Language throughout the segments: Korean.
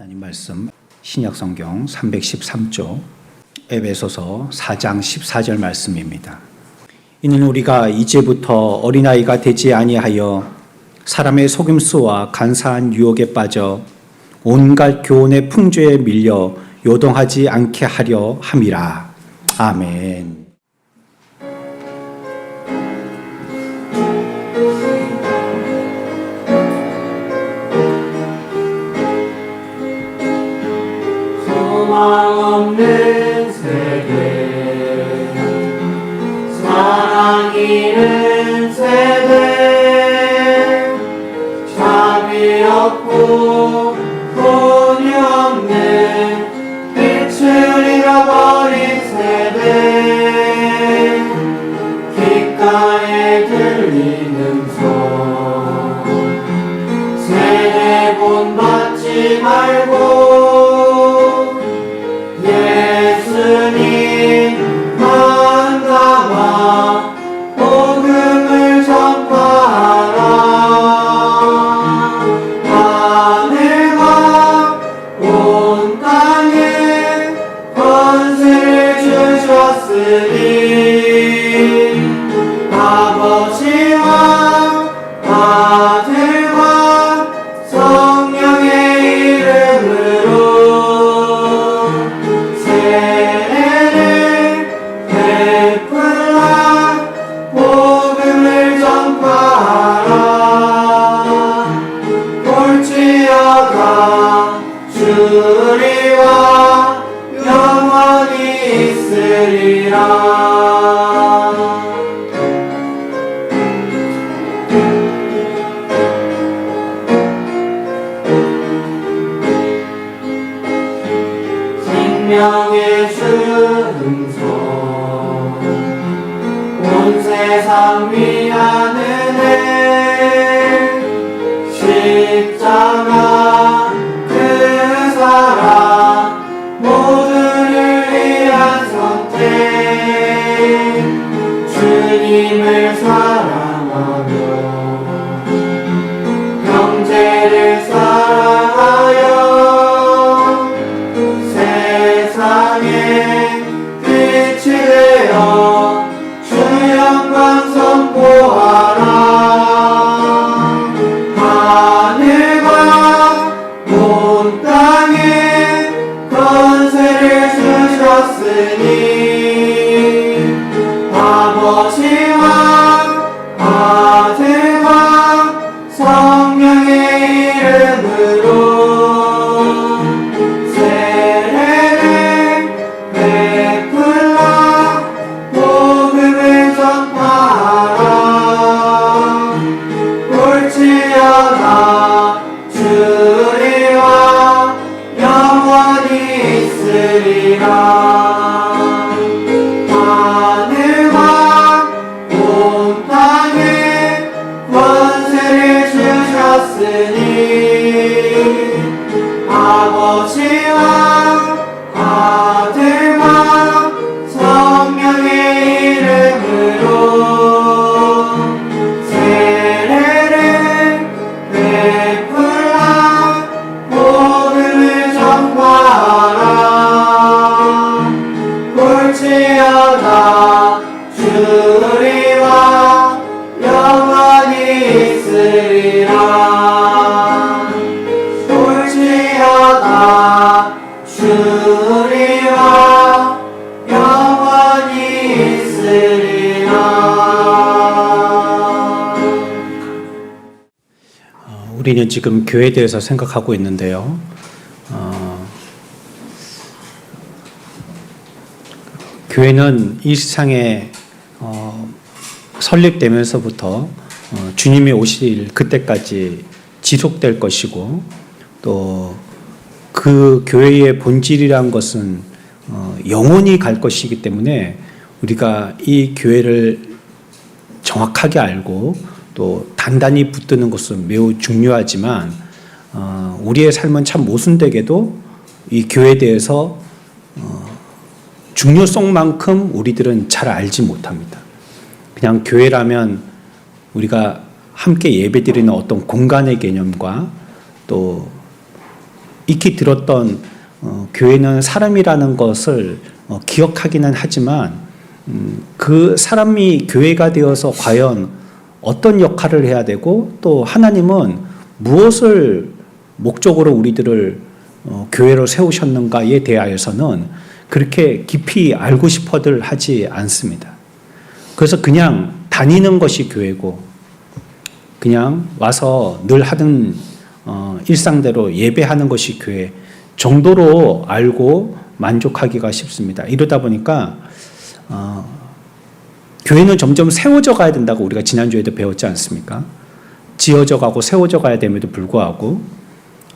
하나님 말씀 신약성경 313쪽 에베소서 4장 14절 말씀입니다. 이는 우리가 이제부터 어린아이가 되지 아니하여 사람의 속임수와 간사한 유혹에 빠져 온갖 교훈의 풍조에 밀려 요동하지 않게 하려 함이라. 아멘. 소망 없는 세대, 사랑 잃은 세대, 자비 없고 돈이 없는 빛을 잃어버린 세대, 귓가에 들리는 소, 세대 본받지 말고 예수님만 남아 복음을 전파하라. 하늘과 온 땅에 권세를 주셨으니 아버지와 아들과 성령의 이름으로 세례를 베풀라. 복음을 전파하라. 볼지어다 주리와 영원히 있으리라. 생명의 주음소, 온 세상 위한 은혜, 십자가 그 사랑, 모두를 위한 선택, 주님을 사랑하며 형제를 사랑하여 세상에 빛이 되어 주 영광 선포하라. 하늘과 온 땅에 권세를 주셨으니 아버지와 아들과 성령의 이름으로 세례를 베풀라. 복음을 전파하라. 볼지어다 주리와 영원히 있으리라. 하늘과 온 땅에 권세를 주셨으니 아버지와 아들과 성령의 이름으로 세례를 베풀라. 복음을 전파하라. 볼지어다 주리와 영원히 있으리라. 볼지어다 주리와 영원히 있으리라. 우리는 지금 교회에 대해서 생각하고 있는데요. 교회는 이 세상에 설립되면서부터 주님이 오실 그때까지 지속될 것이고, 또 그 교회의 본질이란 것은 영원히 갈 것이기 때문에 우리가 이 교회를 정확하게 알고 또 단단히 붙드는 것은 매우 중요하지만, 우리의 삶은 참 모순되게도 이 교회에 대해서 중요성만큼 우리들은 잘 알지 못합니다. 그냥 교회라면 우리가 함께 예배드리는 어떤 공간의 개념과 또 익히 들었던 교회는 사람이라는 것을 기억하기는 하지만 그 사람이 교회가 되어서 과연 어떤 역할을 해야 되고 또 하나님은 무엇을 목적으로 우리들을 교회로 세우셨는가에 대하여서는 그렇게 깊이 알고 싶어들 하지 않습니다. 그래서 그냥 다니는 것이 교회고 그냥 와서 늘 하던 일상대로 예배하는 것이 교회 정도로 알고 만족하기가 쉽습니다. 이러다 보니까 교회는 점점 세워져 가야 된다고 우리가 지난주에도 배웠지 않습니까? 지어져 가고 세워져 가야 됨에도 불구하고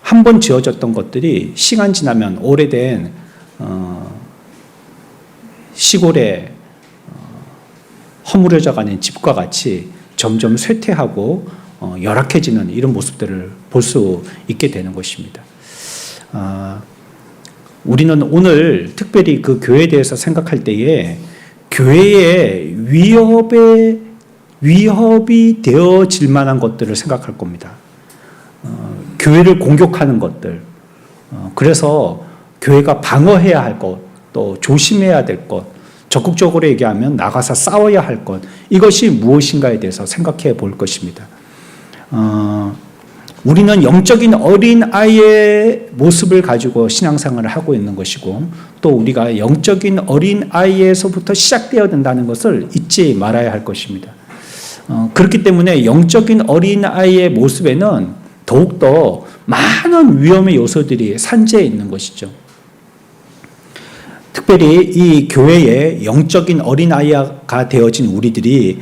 한 번 지어졌던 것들이 시간 지나면 오래된 시골에 허물어져 가는 집과 같이 점점 쇠퇴하고 열악해지는 이런 모습들을 볼 수 있게 되는 것입니다. 우리는 오늘 특별히 그 교회에 대해서 생각할 때에 교회의 위협이 되어질 만한 것들을 생각할 겁니다. 교회를 공격하는 것들, 그래서 교회가 방어해야 할 것, 또 조심해야 될 것, 적극적으로 얘기하면 나가서 싸워야 할 것, 이것이 무엇인가에 대해서 생각해 볼 것입니다. 우리는 영적인 어린 아이의 모습을 가지고 신앙생활을 하고 있는 것이고 또 우리가 영적인 어린 아이에서부터 시작되어야 된다는 것을 잊지 말아야 할 것입니다. 그렇기 때문에 영적인 어린 아이의 모습에는 더욱더 많은 위험의 요소들이 산재해 있는 것이죠. 특별히 이 교회의 영적인 어린아이가 되어진 우리들이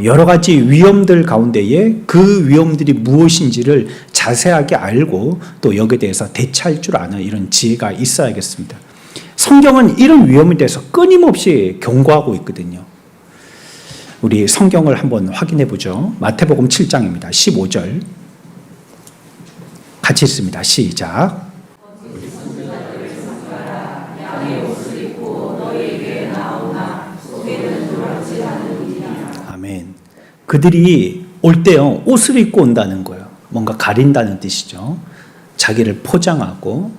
여러 가지 위험들 가운데에 그 위험들이 무엇인지를 자세하게 알고 또 여기에 대해서 대처할 줄 아는 이런 지혜가 있어야겠습니다. 성경은 이런 위험에 대해서 끊임없이 경고하고 있거든요. 우리 성경을 한번 확인해 보죠. 마태복음 7장입니다. 15절 같이 읽습니다. 시작. 아멘. 그들이 올 때요 옷을 입고 온다는 거예요. 뭔가 가린다는 뜻이죠. 자기를 포장하고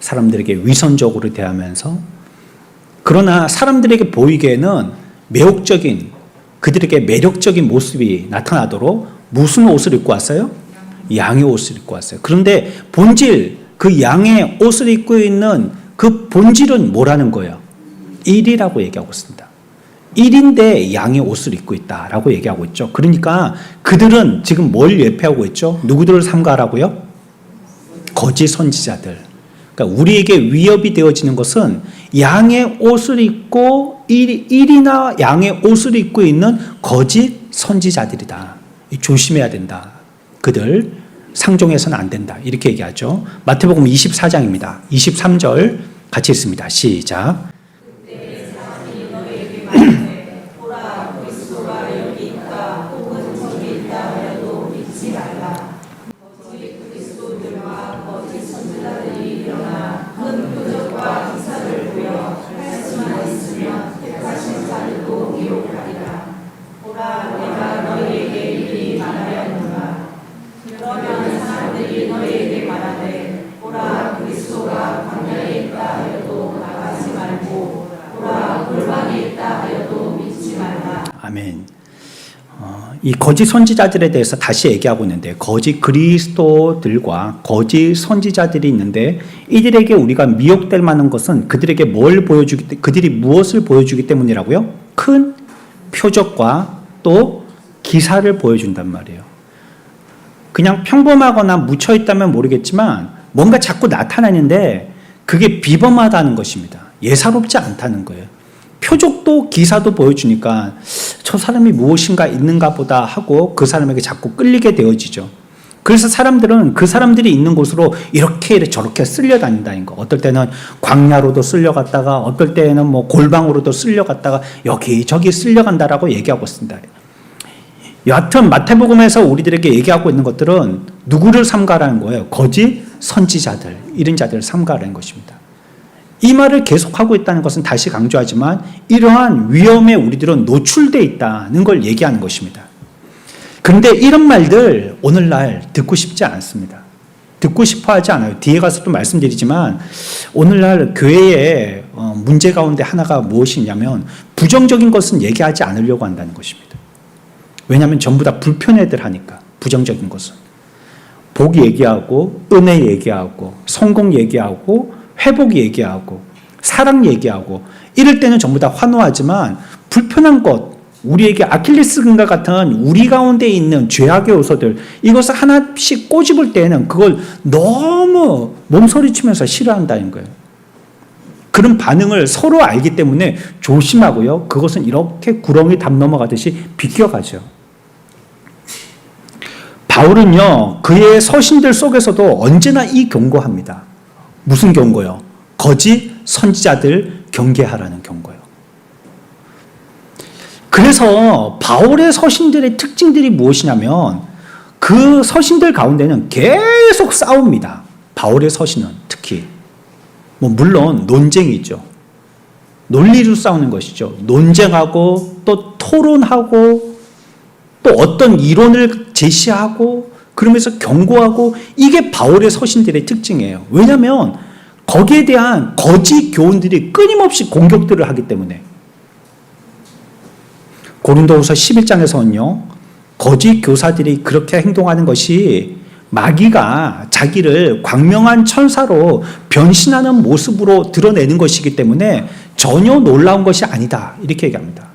사람들에게 위선적으로 대하면서 그러나 사람들에게 보이기에는 매혹적인 그들에게 매력적인 모습이 나타나도록 무슨 옷을 입고 왔어요? 양의 옷을 입고 왔어요. 그런데 본질 그 양의 옷을 입고 있는 그 본질은 뭐라는 거예요? 일이라고 얘기하고 있습니다. 일인데 양의 옷을 입고 있다라고 얘기하고 있죠. 그러니까 그들은 지금 뭘 예표하고 있죠? 누구들을 삼가라고요? 거짓 선지자들. 그러니까 우리에게 위협이 되어지는 것은 양의 옷을 입고 일이나 양의 옷을 입고 있는 거짓 선지자들이다. 조심해야 된다. 그들 상종해서는 안 된다. 이렇게 얘기하죠. 마태복음 24장입니다. 23절 같이 읽습니다. 시작. 아멘. 이 거짓 선지자들에 대해서 다시 얘기하고 있는데 거짓 그리스도들과 거짓 선지자들이 있는데 이들에게 우리가 미혹될 만한 것은 그들에게 그들이 무엇을 보여주기 때문이라고요? 큰 표적과 또 기사를 보여준단 말이에요. 그냥 평범하거나 묻혀있다면 모르겠지만 뭔가 자꾸 나타나는데 그게 비범하다는 것입니다. 예사롭지 않다는 거예요. 표적도 기사도 보여주니까 저 사람이 무엇인가 있는가 보다 하고 그 사람에게 자꾸 끌리게 되어지죠. 그래서 사람들은 그 사람들이 있는 곳으로 이렇게 저렇게 쓸려다닌다는 거. 어떨 때는 광야로도 쓸려갔다가 어떨 때는 뭐 골방으로도 쓸려갔다가 여기저기 쓸려간다라고 얘기하고 있습니다. 여하튼 마태복음에서 우리들에게 얘기하고 있는 것들은 누구를 삼가라는 거예요? 거짓 선지자들, 이런 자들을 삼가라는 것입니다. 이 말을 계속하고 있다는 것은 다시 강조하지만 이러한 위험에 우리들은 노출되어 있다는 걸 얘기하는 것입니다. 그런데 이런 말들 오늘날 듣고 싶지 않습니다. 듣고 싶어 하지 않아요. 뒤에 가서 또 말씀드리지만 오늘날 교회의 문제 가운데 하나가 무엇이냐면 부정적인 것은 얘기하지 않으려고 한다는 것입니다. 왜냐하면 전부 다 불편해들 하니까. 부정적인 것은 복 얘기하고 은혜 얘기하고 성공 얘기하고 회복 얘기하고 사랑 얘기하고 이럴 때는 전부 다 환호하지만 불편한 것, 우리에게 아킬레스건과 같은 우리 가운데 있는 죄악의 요소들, 이것을 하나씩 꼬집을 때에는 그걸 너무 몸서리치면서 싫어한다는 거예요. 그런 반응을 서로 알기 때문에 조심하고요. 그것은 이렇게 구렁이 담 넘어가듯이 비껴가죠. 바울은요, 그의 서신들 속에서도 언제나 이 경고합니다. 무슨 경고요? 거짓 선지자들 경계하라는 경고요. 그래서 바울의 서신들의 특징들이 무엇이냐면 그 서신들 가운데는 계속 싸웁니다. 바울의 서신은 특히. 물론 논쟁이죠. 논리로 싸우는 것이죠. 논쟁하고 또 토론하고 또 어떤 이론을 제시하고 그러면서 경고하고 이게 바울의 서신들의 특징이에요. 왜냐하면 거기에 대한 거짓 교훈들이 끊임없이 공격들을 하기 때문에. 고린도후서 11장에서는요. 거짓 교사들이 그렇게 행동하는 것이 마귀가 자기를 광명한 천사로 변신하는 모습으로 드러내는 것이기 때문에 전혀 놀라운 것이 아니다. 이렇게 얘기합니다.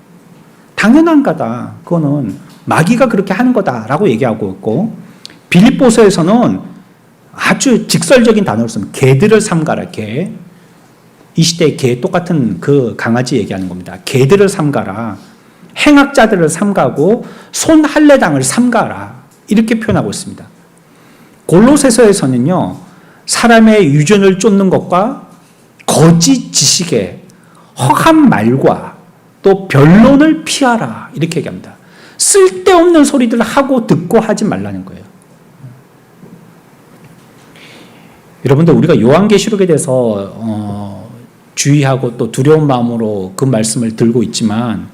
당연한 거다. 그거는 마귀가 그렇게 하는 거다라고 얘기하고 있고 빌립보서에서는 아주 직설적인 단어를 쓰면 개들을 삼가라. 개. 이 시대의 개 똑같은 그 강아지 얘기하는 겁니다. 개들을 삼가라. 행악자들을 삼가고 손할례당을 삼가라. 이렇게 표현하고 있습니다. 골로새서에서는요. 사람의 유전을 쫓는 것과 거짓 지식에 허한 말과 또 변론을 피하라. 이렇게 얘기합니다. 쓸데없는 소리들을 하고 듣고 하지 말라는 거예요. 여러분들 우리가 요한계시록에 대해서 주의하고 또 두려운 마음으로 그 말씀을 들고 있지만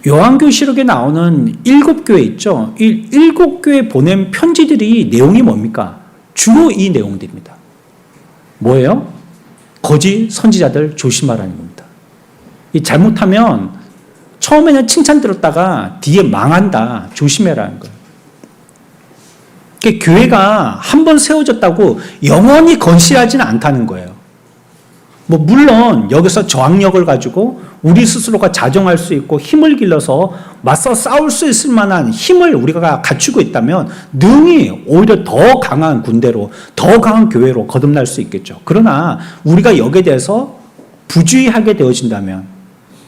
요한계시록에 나오는 7교회 있죠. 이 7교회 보낸 편지들이 내용이 뭡니까? 주로 이 내용들입니다. 뭐예요? 거짓 선지자들 조심하라는 겁니다. 이 잘못하면 처음에는 칭찬 들었다가 뒤에 망한다. 조심해라는 거예요. 그러니까 교회가 한 번 세워졌다고 영원히 건실하지는 않다는 거예요. 물론 여기서 저항력을 가지고 우리 스스로가 자정할 수 있고 힘을 길러서 맞서 싸울 수 있을 만한 힘을 우리가 갖추고 있다면 능히 오히려 더 강한 군대로 더 강한 교회로 거듭날 수 있겠죠. 그러나 우리가 여기에 대해서 부주의하게 되어진다면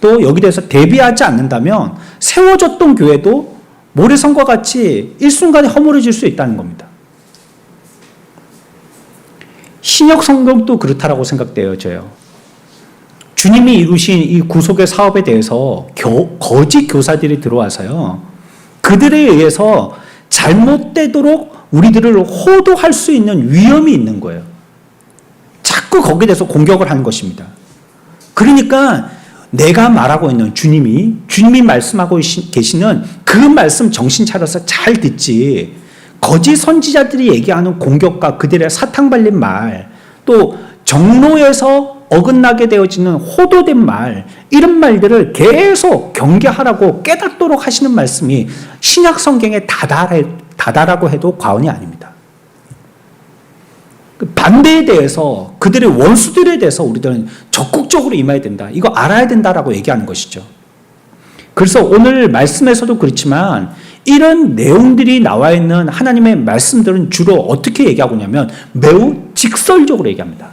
또 여기에 대해서 대비하지 않는다면 세워졌던 교회도 모래성과 같이 일순간에 허물어질 수 있다는 겁니다. 신약 성경도 그렇다라고 생각되어져요. 주님이 이루신 이 구속의 사업에 대해서 거짓 교사들이 들어와서요. 그들에 의해서 잘못되도록 우리들을 호도할 수 있는 위험이 있는 거예요. 자꾸 거기에 대해서 공격을 하는 것입니다. 그러니까 내가 말하고 있는 주님이 말씀하고 계시는 그 말씀 정신 차려서 잘 듣지. 거짓 선지자들이 얘기하는 공격과 그들의 사탕 발린 말, 또 정로에서 어긋나게 되어지는 호도된 말, 이런 말들을 계속 경계하라고 깨닫도록 하시는 말씀이 신약 성경에 다다라고 해도 과언이 아닙니다. 반대에 대해서 그들의 원수들에 대해서 우리들은 적극적으로 임해야 된다. 이거 알아야 된다라고 얘기하는 것이죠. 그래서 오늘 말씀에서도 그렇지만 이런 내용들이 나와 있는 하나님의 말씀들은 주로 어떻게 얘기하고 있냐면 매우 직설적으로 얘기합니다.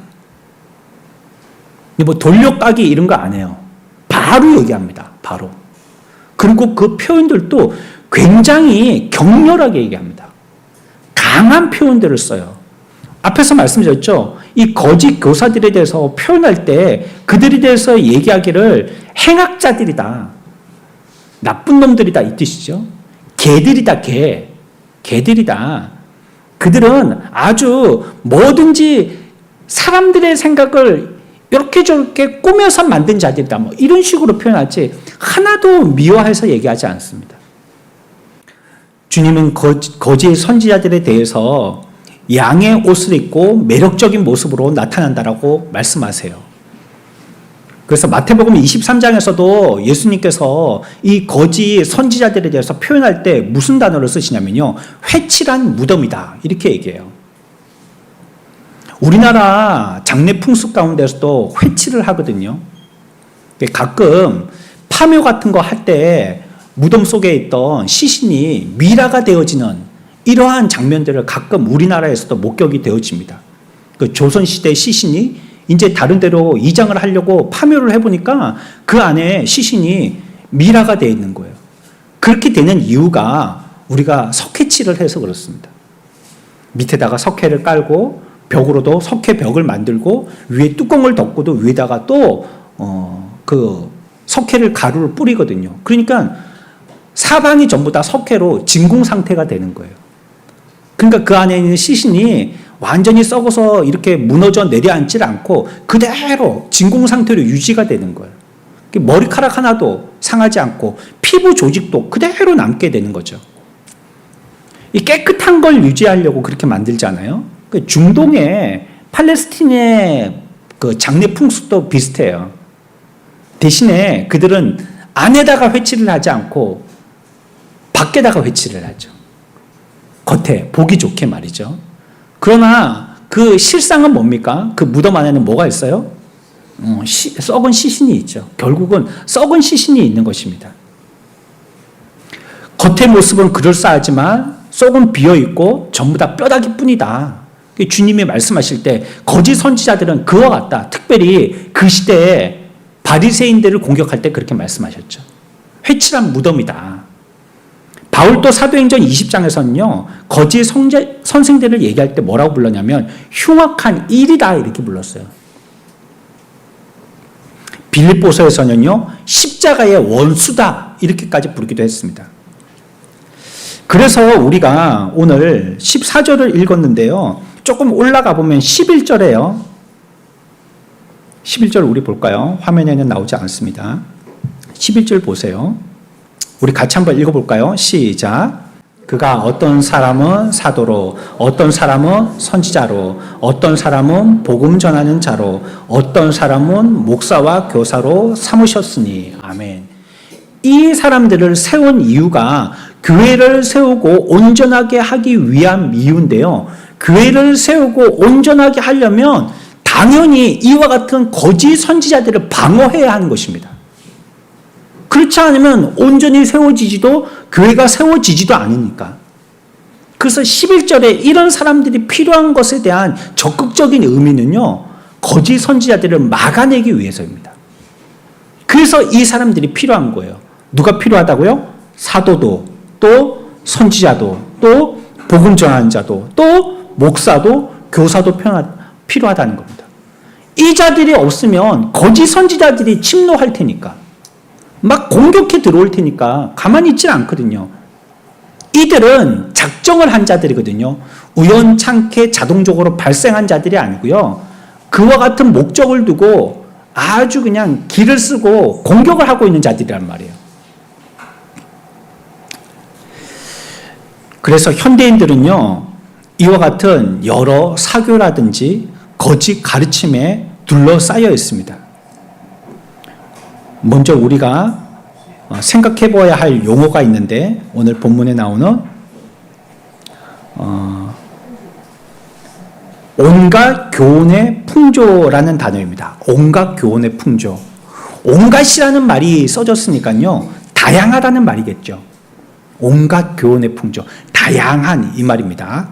돌려까기 이런 거 안 해요. 바로 얘기합니다. 바로. 그리고 그 표현들도 굉장히 격렬하게 얘기합니다. 강한 표현들을 써요. 앞에서 말씀드렸죠. 이 거짓 교사들에 대해서 표현할 때 그들에 대해서 얘기하기를 행악자들이다. 나쁜 놈들이다 이 뜻이죠. 개들이다. 개들이다. 그들은 아주 뭐든지 사람들의 생각을 이렇게 저렇게 꾸며서 만든 자들이다. 이런 식으로 표현하지 하나도 미화해서 얘기하지 않습니다. 주님은 거짓 선지자들에 대해서 양의 옷을 입고 매력적인 모습으로 나타난다라고 말씀하세요. 그래서 마태복음 23장에서도 예수님께서 이 거짓 선지자들에 대해서 표현할 때 무슨 단어를 쓰시냐면요. 회칠한 무덤이다. 이렇게 얘기해요. 우리나라 장례 풍습 가운데서도 회칠을 하거든요. 가끔 파묘 같은 거 할 때 무덤 속에 있던 시신이 미라가 되어지는 이러한 장면들을 가끔 우리나라에서도 목격이 되어집니다. 그 조선시대 시신이 이제 다른 데로 이장을 하려고 파묘를 해보니까 그 안에 시신이 미라가 되어 있는 거예요. 그렇게 되는 이유가 우리가 석회칠을 해서 그렇습니다. 밑에다가 석회를 깔고 벽으로도 석회벽을 만들고 위에 뚜껑을 덮고도 위에다가 또 그 석회를 가루를 뿌리거든요. 그러니까 사방이 전부 다 석회로 진공 상태가 되는 거예요. 그러니까 그 안에 있는 시신이 완전히 썩어서 이렇게 무너져 내려앉질 않고 그대로 진공 상태로 유지가 되는 거예요. 머리카락 하나도 상하지 않고 피부 조직도 그대로 남게 되는 거죠. 이 깨끗한 걸 유지하려고 그렇게 만들잖아요. 중동의 팔레스틴의 그 장례 풍습도 비슷해요. 대신에 그들은 안에다가 회칠을 하지 않고 밖에다가 회칠을 하죠. 겉에 보기 좋게 말이죠. 그러나 그 실상은 뭡니까? 그 무덤 안에는 뭐가 있어요? 썩은 시신이 있죠. 결국은 썩은 시신이 있는 것입니다. 겉의 모습은 그럴싸하지만 속은 비어있고 전부 다 뼈다귀뿐이다. 주님이 말씀하실 때 거짓 선지자들은 그와 같다. 특별히 그 시대에 바리새인들을 공격할 때 그렇게 말씀하셨죠. 회칠한 무덤이다. 바울도 사도행전 20장에서는요. 거짓 선생들을 얘기할 때 뭐라고 불렀냐면 흉악한 일이다 이렇게 불렀어요. 빌립보서에서는요. 십자가의 원수다 이렇게까지 부르기도 했습니다. 그래서 우리가 오늘 14절을 읽었는데요. 조금 올라가 보면 11절에요. 11절 우리 볼까요? 화면에는 나오지 않습니다. 11절 보세요. 우리 같이 한번 읽어볼까요? 시작. 그가 어떤 사람은 사도로, 어떤 사람은 선지자로, 어떤 사람은 복음 전하는 자로, 어떤 사람은 목사와 교사로 삼으셨으니. 아멘. 이 사람들을 세운 이유가 교회를 세우고 온전하게 하기 위한 이유인데요. 교회를 세우고 온전하게 하려면 당연히 이와 같은 거짓 선지자들을 방어해야 하는 것입니다. 그렇지 않으면 온전히 세워지지도 교회가 세워지지도 않으니까. 그래서 11절에 이런 사람들이 필요한 것에 대한 적극적인 의미는요. 거짓 선지자들을 막아내기 위해서입니다. 그래서 이 사람들이 필요한 거예요. 누가 필요하다고요? 사도도, 또 선지자도, 또 복음 전하는 자도, 또 목사도, 교사도 필요하다는 겁니다. 이 자들이 없으면 거짓 선지자들이 침노할 테니까 막 공격해 들어올 테니까 가만히 있지 않거든요. 이들은 작정을 한 자들이거든요. 우연찮게 자동적으로 발생한 자들이 아니고요. 그와 같은 목적을 두고 아주 그냥 기를 쓰고 공격을 하고 있는 자들이란 말이에요. 그래서 현대인들은요. 이와 같은 여러 사교라든지 거짓 가르침에 둘러싸여 있습니다. 먼저 우리가 생각해 보아야 할 용어가 있는데 오늘 본문에 나오는 온갖 교훈의 풍조라는 단어입니다. 온갖 교훈의 풍조. 온갖이라는 말이 써졌으니까요. 다양하다는 말이겠죠. 온갖 교훈의 풍조. 다양한 이 말입니다.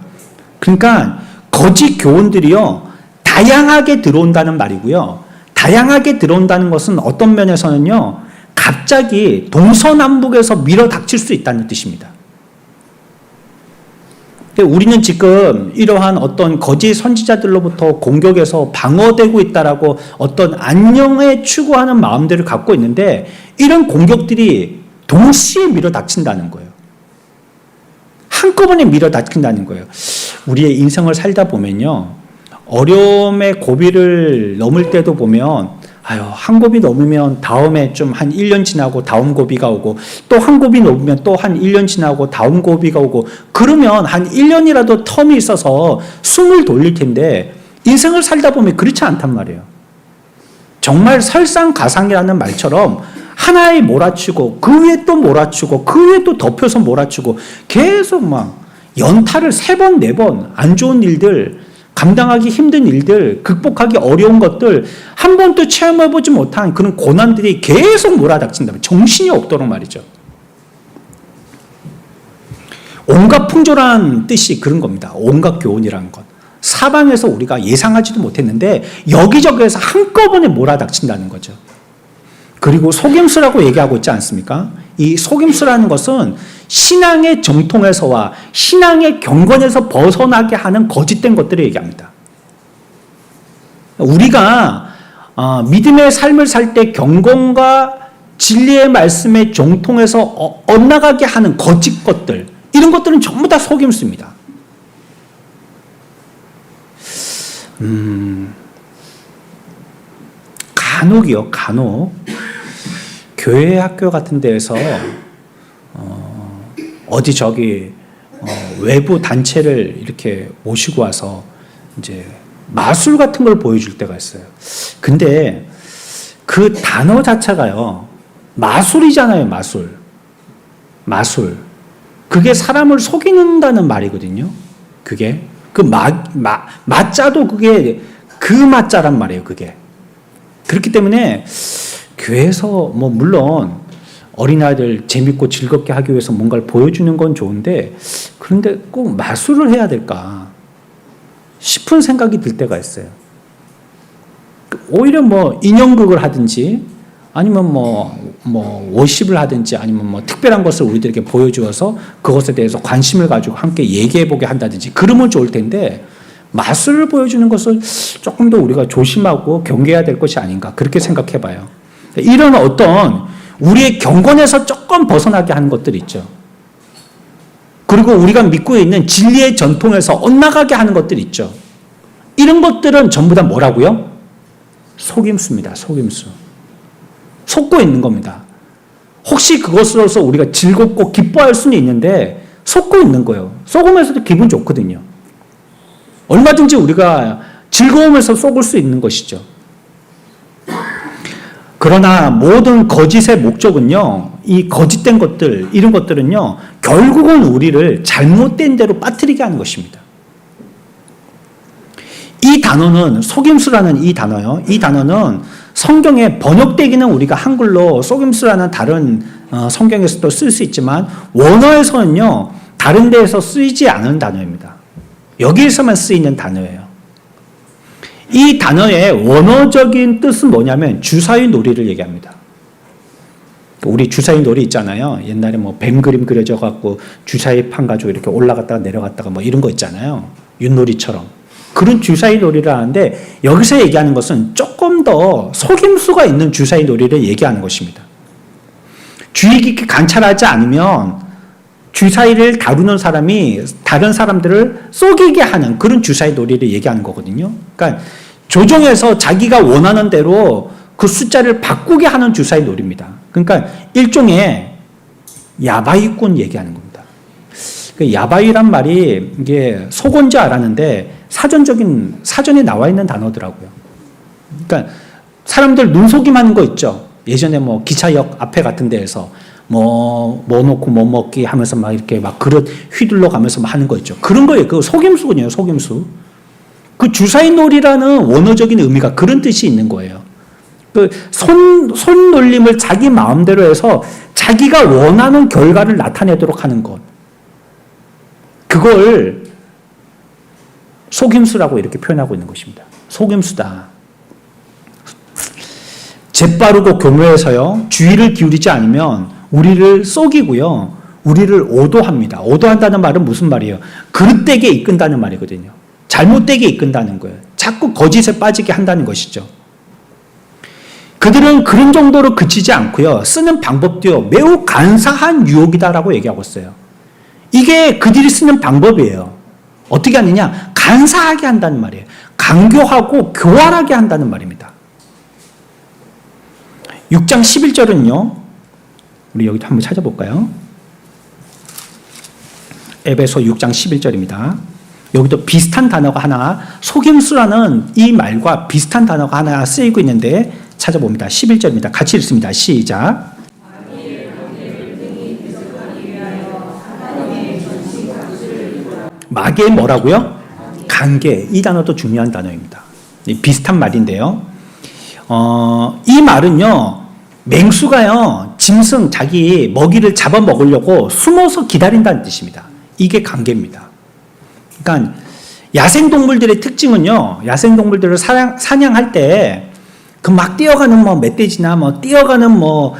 그러니까 거짓 교훈들이요. 다양하게 들어온다는 말이고요. 다양하게 들어온다는 것은 어떤 면에서는요. 갑자기 동서남북에서 밀어닥칠 수 있다는 뜻입니다. 우리는 지금 이러한 어떤 거짓 선지자들로부터 공격에서 방어되고 있다라고 어떤 안녕에 추구하는 마음들을 갖고 있는데 이런 공격들이 동시에 밀어닥친다는 거예요. 한꺼번에 밀어닥친다는 거예요. 우리의 인생을 살다 보면요. 어려움의 고비를 넘을 때도 보면 아유, 한 곱이 넘으면 다음에 좀 한 1년 지나고 다음 곱이가 오고, 또 한 곱이 넘으면 또 한 1년 지나고 다음 곱이가 오고, 그러면 한 1년이라도 텀이 있어서 숨을 돌릴 텐데, 인생을 살다 보면 그렇지 않단 말이에요. 정말 설상가상이라는 말처럼 하나에 몰아치고, 그 위에 또 몰아치고, 그 위에 또 덮여서 몰아치고, 계속 막 연타를 3번, 4번, 안 좋은 일들, 감당하기 힘든 일들, 극복하기 어려운 것들, 한 번도 체험해보지 못한 그런 고난들이 계속 몰아닥친다면 정신이 없도록 말이죠. 온갖 풍조란 뜻이 그런 겁니다. 온갖 교훈이라는 것. 사방에서 우리가 예상하지도 못했는데 여기저기에서 한꺼번에 몰아닥친다는 거죠. 그리고 속임수라고 얘기하고 있지 않습니까? 이 속임수라는 것은 신앙의 정통에서와 신앙의 경건에서 벗어나게 하는 거짓된 것들을 얘기합니다. 우리가 믿음의 삶을 살 때 경건과 진리의 말씀의 정통에서 엇나가게 하는 거짓 것들, 이런 것들은 전부 다 속임수입니다. 간혹이요, 간혹 교회 학교 같은 데에서 어디 저기 외부 단체를 이렇게 모시고 와서 이제 마술 같은 걸 보여줄 때가 있어요. 근데 그 단어 자체가요, 마술이잖아요, 마술. 마술. 그게 사람을 속이는다는 말이거든요. 그게 그 마자도 그게 그 마자란 말이에요. 그게. 그렇기 때문에 교회에서 뭐 물론 어린아이들 재밌고 즐겁게 하기 위해서 뭔가를 보여주는 건 좋은데, 그런데 꼭 마술을 해야 될까 싶은 생각이 들 때가 있어요. 오히려 뭐 인형극을 하든지 아니면 뭐 워십을 하든지 아니면 뭐 특별한 것을 우리들에게 보여주어서 그것에 대해서 관심을 가지고 함께 얘기해보게 한다든지 그러면 좋을 텐데, 마술을 보여주는 것을 조금 더 우리가 조심하고 경계해야 될 것이 아닌가, 그렇게 생각해 봐요. 이런 어떤 우리의 경건에서 조금 벗어나게 하는 것들이 있죠. 그리고 우리가 믿고 있는 진리의 전통에서 엇나가게 하는 것들이 있죠. 이런 것들은 전부 다 뭐라고요? 속임수입니다. 속임수. 속고 있는 겁니다. 혹시 그것으로서 우리가 즐겁고 기뻐할 수는 있는데 속고 있는 거예요. 속으면서도 기분 좋거든요. 얼마든지 우리가 즐거우면서 속을 수 있는 것이죠. 그러나 모든 거짓의 목적은요, 이 거짓된 것들, 이런 것들은요, 결국은 우리를 잘못된 대로 빠뜨리게 하는 것입니다. 이 단어는, 속임수라는 이 단어요. 이 단어는 성경에 번역되기는 우리가 한글로 속임수라는 다른 성경에서도 쓸 수 있지만, 원어에서는요, 다른 데에서 쓰이지 않은 단어입니다. 여기에서만 쓰이는 단어예요. 이 단어의 원어적인 뜻은 뭐냐면 주사위 놀이를 얘기합니다. 우리 주사위 놀이 있잖아요. 옛날에 뭐 뱀 그림 그려져 갖고 주사위 판 가지고 이렇게 올라갔다가 내려갔다가 뭐 이런 거 있잖아요. 윷놀이처럼. 그런 주사위 놀이를 하는데, 여기서 얘기하는 것은 조금 더 속임수가 있는 주사위 놀이를 얘기하는 것입니다. 주의 깊게 관찰하지 않으면 주사위를 다루는 사람이 다른 사람들을 속이게 하는 그런 주사위 놀이를 얘기하는 거거든요. 그러니까 조종해서 자기가 원하는 대로 그 숫자를 바꾸게 하는 주사위 놀이입니다. 그러니까 일종의 야바위꾼 얘기하는 겁니다. 그 야바위란 말이 이게 속어인 줄 알았는데 사전에 나와 있는 단어더라고요. 그러니까 사람들 눈속임하는 거 있죠. 예전에 뭐 기차역 앞에 같은 데에서 뭐 놓고 뭐 먹기 하면서 막 이렇게 막 그릇 휘둘러 가면서 막 하는 거 있죠. 그런 거예요. 그 속임수군요. 속임수. 그 주사위 놀이라는 원어적인 의미가 그런 뜻이 있는 거예요. 그 손놀림을 자기 마음대로 해서 자기가 원하는 결과를 나타내도록 하는 것. 그걸 속임수라고 이렇게 표현하고 있는 것입니다. 속임수다. 재빠르고 교묘해서요, 주의를 기울이지 않으면 우리를 속이고요, 우리를 오도합니다. 오도한다는 말은 무슨 말이에요? 그릇되게 이끈다는 말이거든요. 잘못되게 이끈다는 거예요. 자꾸 거짓에 빠지게 한다는 것이죠. 그들은 그런 정도로 그치지 않고요, 쓰는 방법도요, 매우 간사한 유혹이다라고 얘기하고 있어요. 이게 그들이 쓰는 방법이에요. 어떻게 하느냐? 간사하게 한다는 말이에요. 강교하고 교활하게 한다는 말입니다. 6장 11절은요. 우리 여기도 한번 찾아볼까요? 에베소 6장 11절입니다. 여기도 비슷한 단어가 하나, 속임수라는 이 말과 비슷한 단어가 하나 쓰이고 있는데 찾아봅니다. 11절입니다. 같이 읽습니다. 시작. 마귀의 뭐라고요? 관계. 이 단어도 중요한 단어입니다. 비슷한 말인데요. 이 말은요, 맹수가요, 짐승 자기 먹이를 잡아먹으려고 숨어서 기다린다는 뜻입니다. 이게 관계입니다. 그러니까 야생동물들의 특징은요, 야생동물들을 사냥할 때 그 막 뛰어가는 뭐 멧돼지나 뭐 뛰어가는 뭐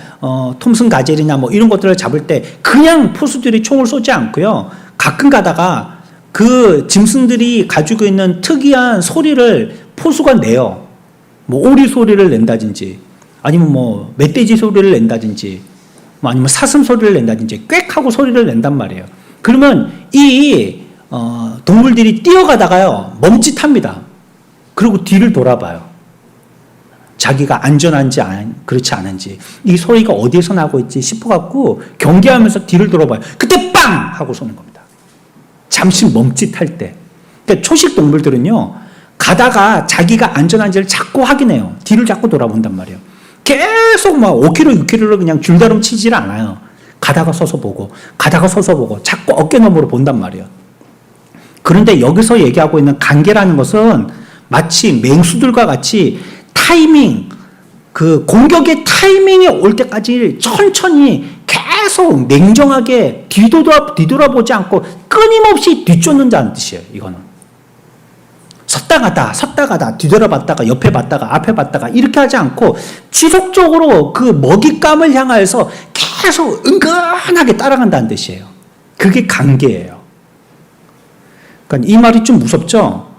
톰슨 가젤이나 뭐 이런 것들을 잡을 때 그냥 포수들이 총을 쏘지 않고요, 가끔 가다가 그 짐승들이 가지고 있는 특이한 소리를 포수가 내요. 뭐 오리 소리를 낸다든지, 아니면 뭐 멧돼지 소리를 낸다든지, 뭐 아니면 사슴 소리를 낸다든지 꽥 하고 소리를 낸단 말이에요. 그러면 이 동물들이 뛰어가다가요 멈칫합니다. 그리고 뒤를 돌아봐요. 자기가 안전한지 그렇지 않은지, 이 소리가 어디에서 나고 있지 싶어갖고 경계하면서 뒤를 돌아봐요. 그때 빵! 하고 쏘는 겁니다. 잠시 멈칫할 때. 그러니까 초식 동물들은요, 가다가 자기가 안전한지를 자꾸 확인해요. 뒤를 자꾸 돌아본단 말이에요. 계속 막 5km, 6km를 그냥 줄다름 치질 않아요. 가다가 서서 보고, 가다가 서서 보고, 자꾸 어깨너머로 본단 말이에요. 그런데 여기서 얘기하고 있는 관계라는 것은 마치 맹수들과 같이 타이밍, 그 공격의 타이밍이 올 때까지 천천히 계속 냉정하게 뒤돌아보지 않고 끊임없이 뒤쫓는다는 뜻이에요. 이거는 섰다 가다 뒤돌아봤다가 옆에 봤다가 앞에 봤다가 이렇게 하지 않고 지속적으로 그 먹잇감을 향하여서 계속 은근하게 따라간다는 뜻이에요. 그게 관계예요. 그러니까 이 말이 좀 무섭죠?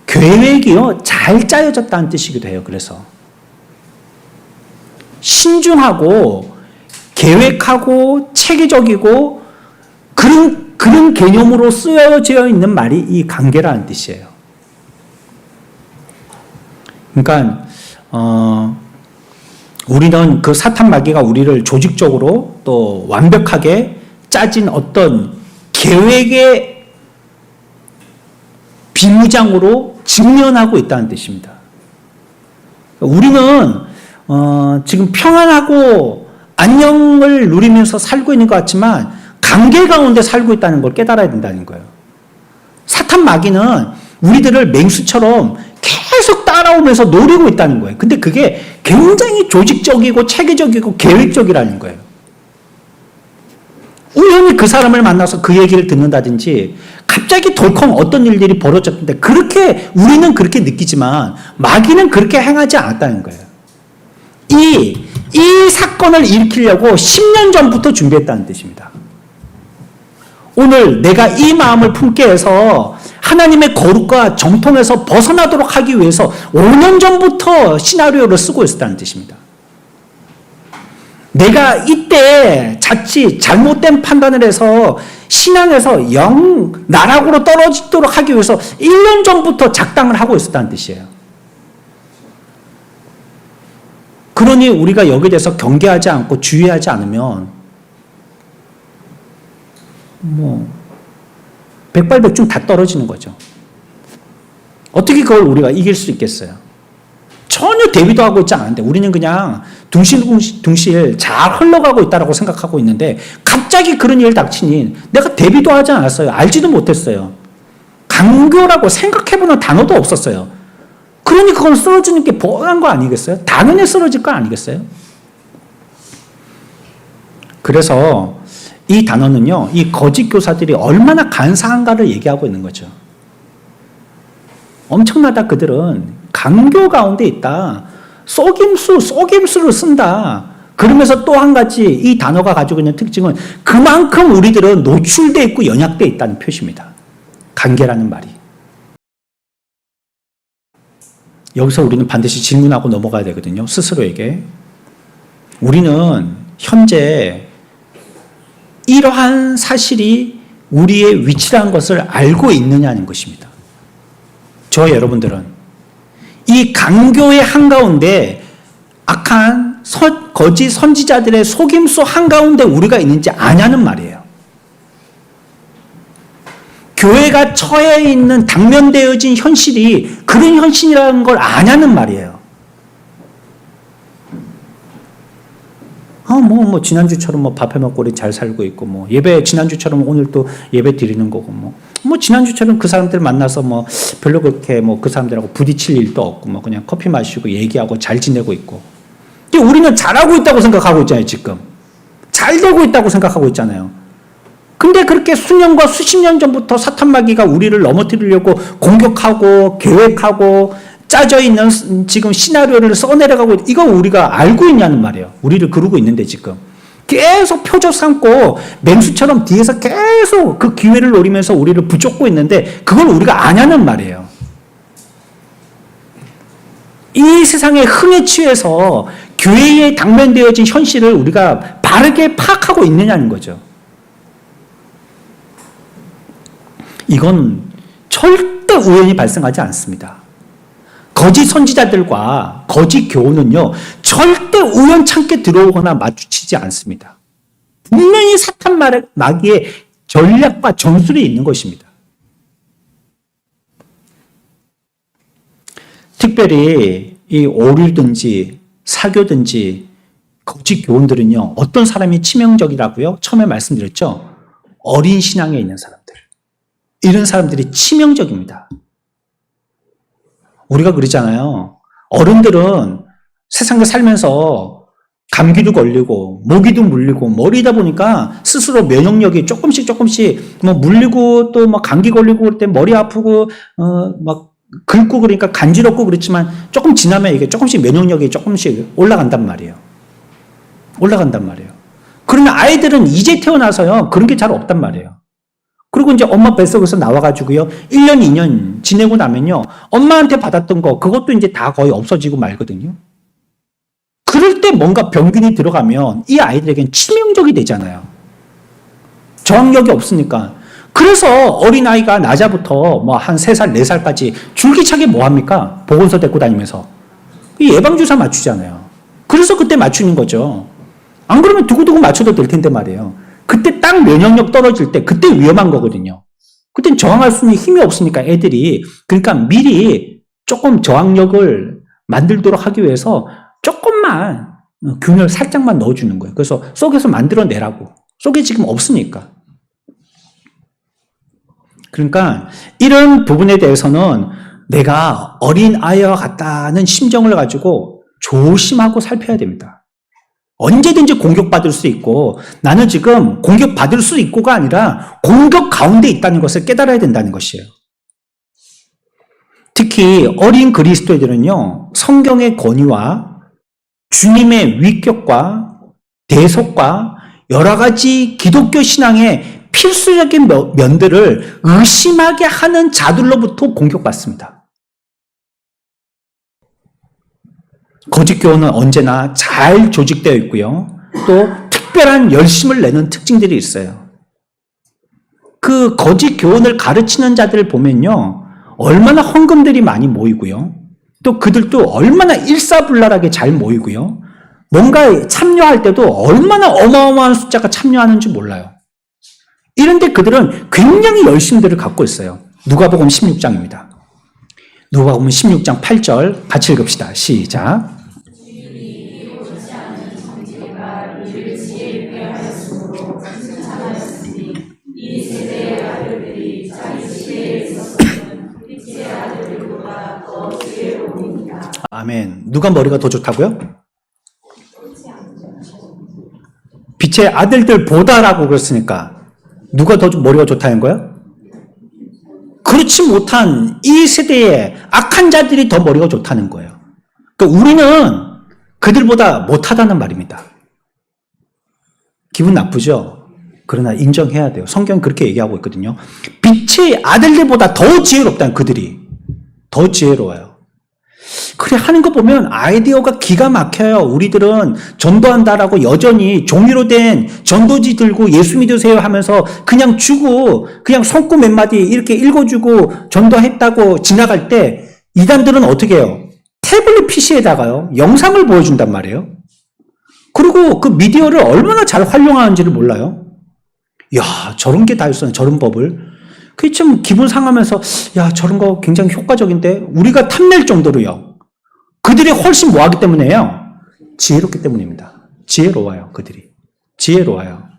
계획이요, 잘 짜여졌다는 뜻이기도 해요. 그래서 신중하고 계획하고 체계적이고 그런 개념으로 쓰여져 있는 말이 이 관계라는 뜻이에요. 그러니까 우리는 그 사탄 마귀가 우리를 조직적으로 또 완벽하게 짜진 어떤 계획의 비무장으로 직면하고 있다는 뜻입니다. 우리는 지금 평안하고 안녕을 누리면서 살고 있는 것 같지만 관계 가운데 살고 있다는 걸 깨달아야 된다는 거예요. 사탄 마귀는 우리들을 맹수처럼 계속 따라오면서 노리고 있다는 거예요. 근데 그게 굉장히 조직적이고 체계적이고 계획적이라는 거예요. 우연히 그 사람을 만나서 그 얘기를 듣는다든지 갑자기 덜컹 어떤 일들이 벌어졌는데 그렇게 우리는 그렇게 느끼지만 마귀는 그렇게 행하지 않았다는 거예요. 이 사건을 일으키려고 10년 전부터 준비했다는 뜻입니다. 오늘 내가 이 마음을 품게 해서 하나님의 거룩과 정통에서 벗어나도록 하기 위해서 5년 전부터 시나리오를 쓰고 있었다는 뜻입니다. 내가 이때 자칫 잘못된 판단을 해서 신앙에서 나락으로 떨어지도록 하기 위해서 1년 전부터 작당을 하고 있었다는 뜻이에요. 그러니 우리가 여기에 대해서 경계하지 않고 주의하지 않으면 백발백중 다 떨어지는 거죠. 어떻게 그걸 우리가 이길 수 있겠어요? 전혀 대비도 하고 있지 않은데 우리는 그냥 둥실둥실 잘 흘러가고 있다고 생각하고 있는데 갑자기 그런 일 닥치니 내가 대비도 하지 않았어요. 알지도 못했어요. 강교라고 생각해보는 단어도 없었어요. 그러니 그건 쓰러지는 게 뻔한 거 아니겠어요? 당연히 쓰러질 거 아니겠어요? 그래서 이 단어는요, 이 거짓 교사들이 얼마나 간사한가를 얘기하고 있는 거죠. 엄청나다. 그들은 강교 가운데 있다. 속임수를 쓴다. 그러면서 또 한 가지 이 단어가 가지고 있는 특징은 그만큼 우리들은 노출되어 있고 연약되어 있다는 표시입니다. 관계라는 말이. 여기서 우리는 반드시 질문하고 넘어가야 되거든요. 스스로에게. 우리는 현재 이러한 사실이 우리의 위치라는 것을 알고 있느냐는 것입니다. 저와 여러분들은 이 강교의 한가운데 악한 거짓 선지자들의 속임수 한가운데 우리가 있는지 아냐는 말이에요. 교회가 처해 있는 당면되어진 현실이 그런 현실이라는 걸 아냐는 말이에요. 지난주처럼 밥해 먹고 우리 잘 살고 있고, 예배, 지난주처럼 오늘 또 예배 드리는 거고, 지난주처럼 그 사람들 만나서 별로 그렇게 그 사람들하고 부딪힐 일도 없고, 그냥 커피 마시고 얘기하고 잘 지내고 있고. 근데 우리는 잘하고 있다고 생각하고 있잖아요, 지금. 잘 되고 있다고 생각하고 있잖아요. 근데 그렇게 수년과 수십 년 전부터 사탄마귀가 우리를 넘어뜨리려고 공격하고 계획하고 짜져 있는 지금 시나리오를 써내려가고 이거 우리가 알고 있냐는 말이에요. 우리를 그러고 있는데 지금 계속 표적 삼고 맹수처럼 뒤에서 계속 그 기회를 노리면서 우리를 붙잡고 있는데 그걸 우리가 아냐는 말이에요. 이 세상의 흥에 취해서 교회에 당면되어진 현실을 우리가 바르게 파악하고 있느냐는 거죠. 이건 절대 우연히 발생하지 않습니다. 거짓 선지자들과 거짓 교훈은요, 절대 우연찮게 들어오거나 마주치지 않습니다. 분명히 사탄 마귀의 전략과 전술이 있는 것입니다. 특별히 이 오류든지 사교든지 거짓 교훈들은요, 어떤 사람이 치명적이라고요? 처음에 말씀드렸죠? 어린 신앙에 있는 사람들. 이런 사람들이 치명적입니다. 우리가 그러잖아요. 어른들은 세상에 살면서 감기도 걸리고 모기도 물리고 머리다 보니까 스스로 면역력이 조금씩 물리고 또 감기 걸리고 그럴 때 머리 아프고 긁고 그러니까 간지럽고 그렇지만 조금 지나면 이게 조금씩 면역력이 조금씩 올라간단 말이에요. 그러면 아이들은 이제 태어나서요. 그런 게 잘 없단 말이에요. 그리고 이제 엄마 뱃속에서 나와가지고요. 1년, 2년 지내고 나면요. 엄마한테 받았던 거, 그것도 이제 다 거의 없어지고 말거든요. 그럴 때 뭔가 병균이 들어가면 이 아이들에겐 치명적이 되잖아요. 저항력이 없으니까. 그래서 어린아이가 나자부터 한 3살, 4살까지 줄기차게 뭐 합니까? 보건소 데리고 다니면서. 예방주사 맞추잖아요. 그래서 그때 맞추는 거죠. 안 그러면 두고두고 맞춰도 될 텐데 말이에요. 그때 딱 면역력 떨어질 때 그때 위험한 거거든요. 그땐 저항할 수 있는 힘이 없으니까 애들이 그러니까 미리 조금 저항력을 만들도록 하기 위해서 조금만 균을 살짝만 넣어주는 거예요. 그래서 속에서 만들어내라고. 속에 지금 없으니까. 그러니까 이런 부분에 대해서는 내가 어린 아이와 같다는 심정을 가지고 조심하고 살펴야 됩니다. 언제든지 공격받을 수 있고 나는 지금 공격받을 수 있고가 아니라 공격 가운데 있다는 것을 깨달아야 된다는 것이에요. 특히 어린 그리스도인들은요. 성경의 권위와 주님의 위격과 대속과 여러 가지 기독교 신앙의 필수적인 면들을 의심하게 하는 자들로부터 공격받습니다. 거짓 교훈은 언제나 잘 조직되어 있고요. 또 특별한 열심을 내는 특징들이 있어요. 그 거짓 교훈을 가르치는 자들을 보면요. 얼마나 헌금들이 많이 모이고요. 또 그들도 얼마나 일사불란하게 잘 모이고요. 뭔가 참여할 때도 얼마나 어마어마한 숫자가 참여하는지 몰라요. 이런데 그들은 굉장히 열심들을 갖고 있어요. 누가복음 16장입니다. 누가복음 16장 8절 같이 읽읍시다. 시작. 아멘. 누가 머리가 더 좋다고요? 빛의 아들들 보다라고 그랬으니까 누가 더 머리가 좋다는 거예요? 그렇지 못한 이 세대의 악한 자들이 더 머리가 좋다는 거예요. 그러니까 우리는 그들보다 못하다는 말입니다. 기분 나쁘죠? 그러나 인정해야 돼요. 성경은 그렇게 얘기하고 있거든요. 빛의 아들들보다 더 지혜롭다는 그들이. 더 지혜로워요. 그래 하는 거 보면 아이디어가 기가 막혀요. 우리들은 전도한다라고 여전히 종이로 된 전도지 들고 예수 믿으세요 하면서 그냥 주고 그냥 손꼽 몇 마디 이렇게 읽어주고 전도했다고 지나갈 때 이단들은 어떻게 해요? 태블릿 PC에다가요 영상을 보여준단 말이에요. 그리고 그 미디어를 얼마나 잘 활용하는지를 몰라요. 야, 저런 게 다 있어, 저런 법을. 그게 좀 기분 상하면서, 야, 저런 거 굉장히 효과적인데? 우리가 탐낼 정도로요. 그들이 훨씬 뭐 하기 때문에요? 지혜롭기 때문입니다. 지혜로워요, 그들이. 지혜로워요.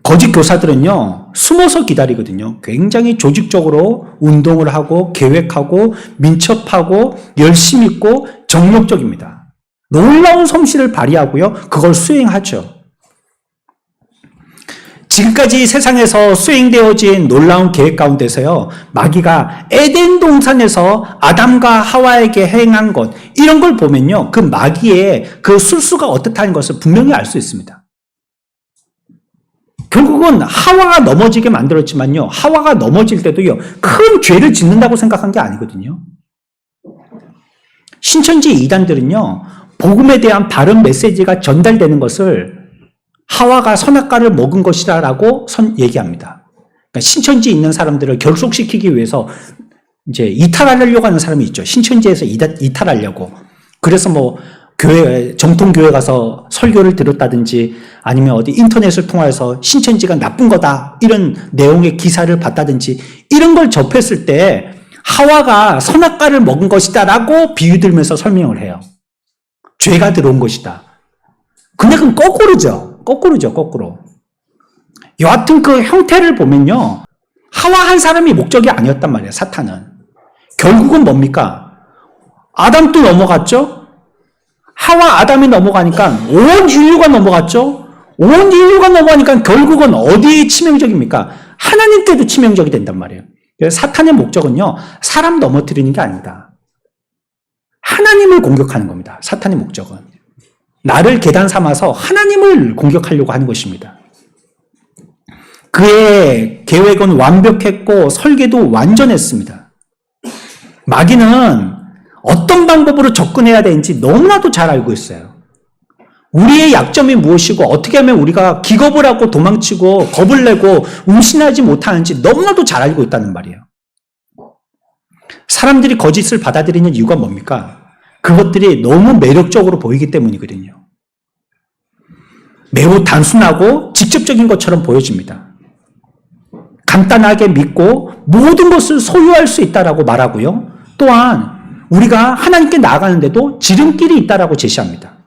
거짓 교사들은요, 숨어서 기다리거든요. 굉장히 조직적으로 운동을 하고, 계획하고, 민첩하고, 열심 있고, 정력적입니다. 놀라운 솜씨를 발휘하고요, 그걸 수행하죠. 지금까지 세상에서 수행되어진 놀라운 계획 가운데서요, 마귀가 에덴 동산에서 아담과 하와에게 행한 것, 이런 걸 보면요, 그 마귀의 그 술수가 어떻다는 것을 분명히 알 수 있습니다. 결국은 하와가 넘어지게 만들었지만요, 하와가 넘어질 때도요, 큰 죄를 짓는다고 생각한 게 아니거든요. 신천지 이단들은요, 복음에 대한 바른 메시지가 전달되는 것을 하와가 선악과를 먹은 것이라고 얘기합니다. 그러니까 신천지에 있는 사람들을 결속시키기 위해서 이제 이탈하려고 하는 사람이 있죠. 신천지에서 이탈하려고. 그래서 뭐 정통교회 가서 설교를 들었다든지 아니면 어디 인터넷을 통해서 신천지가 나쁜 거다 이런 내용의 기사를 봤다든지 이런 걸 접했을 때 하와가 선악과를 먹은 것이다라고 비유 들면서 설명을 해요. 죄가 들어온 것이다. 근데 그건 거꾸로죠. 거꾸로. 여하튼 그 형태를 보면요, 하와 한 사람이 목적이 아니었단 말이에요, 사탄은. 결국은 뭡니까? 아담도 넘어갔죠? 하와 아담이 넘어가니까 온 인류가 넘어갔죠? 온 인류가 넘어가니까 결국은 어디에 치명적입니까? 하나님께도 치명적이 된단 말이에요. 그래서 사탄의 목적은요, 사람 넘어뜨리는 게 아니다. 하나님을 공격하는 겁니다. 사탄의 목적은. 나를 계단 삼아서 하나님을 공격하려고 하는 것입니다. 그의 계획은 완벽했고 설계도 완전했습니다. 마귀는 어떤 방법으로 접근해야 되는지 너무나도 잘 알고 있어요. 우리의 약점이 무엇이고 어떻게 하면 우리가 기겁을 하고 도망치고 겁을 내고 운신하지 못하는지 너무나도 잘 알고 있다는 말이에요. 사람들이 거짓을 받아들이는 이유가 뭡니까? 그것들이 너무 매력적으로 보이기 때문이거든요. 매우 단순하고 직접적인 것처럼 보여집니다. 간단하게 믿고 모든 것을 소유할 수 있다라고 말하고요. 또한 우리가 하나님께 나아가는데도 지름길이 있다라고 제시합니다.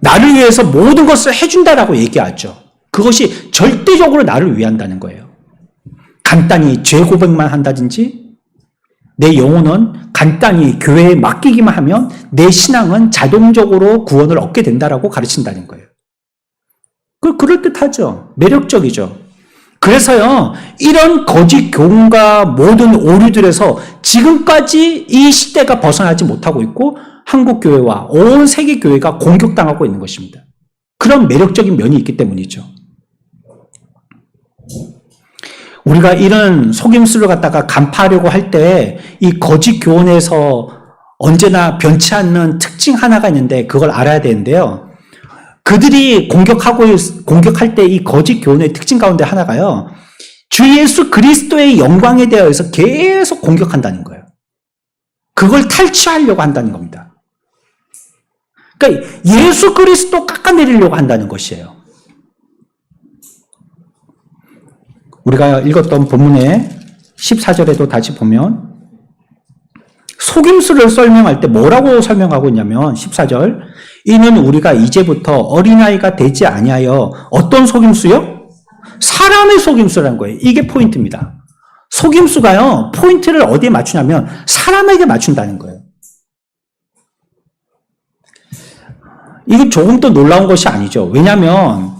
나를 위해서 모든 것을 해준다라고 얘기하죠. 그것이 절대적으로 나를 위한다는 거예요. 간단히 죄 고백만 한다든지 내 영혼은 간단히 교회에 맡기기만 하면 내 신앙은 자동적으로 구원을 얻게 된다라고 가르친다는 거예요. 그럴듯하죠. 매력적이죠. 그래서요, 이런 거짓 교훈과 모든 오류들에서 지금까지 이 시대가 벗어나지 못하고 있고 한국교회와 온 세계교회가 공격당하고 있는 것입니다. 그런 매력적인 면이 있기 때문이죠. 우리가 이런 속임수를 갖다가 간파하려고 할 때 이 거짓 교훈에서 언제나 변치 않는 특징 하나가 있는데 그걸 알아야 되는데요. 그들이 공격할 때 이 거짓 교훈의 특징 가운데 하나가요, 주 예수 그리스도의 영광에 대해서 계속 공격한다는 거예요. 그걸 탈취하려고 한다는 겁니다. 그러니까 예수 그리스도 깎아내리려고 한다는 것이에요. 우리가 읽었던 본문의 14절에도 다시 보면 속임수를 설명할 때 뭐라고 설명하고 있냐면 14절, 이는 우리가 이제부터 어린아이가 되지 아니하여 어떤 속임수요? 사람의 속임수라는 거예요. 이게 포인트입니다. 속임수가요, 포인트를 어디에 맞추냐면 사람에게 맞춘다는 거예요. 이게 조금 더 놀라운 것이 아니죠. 왜냐하면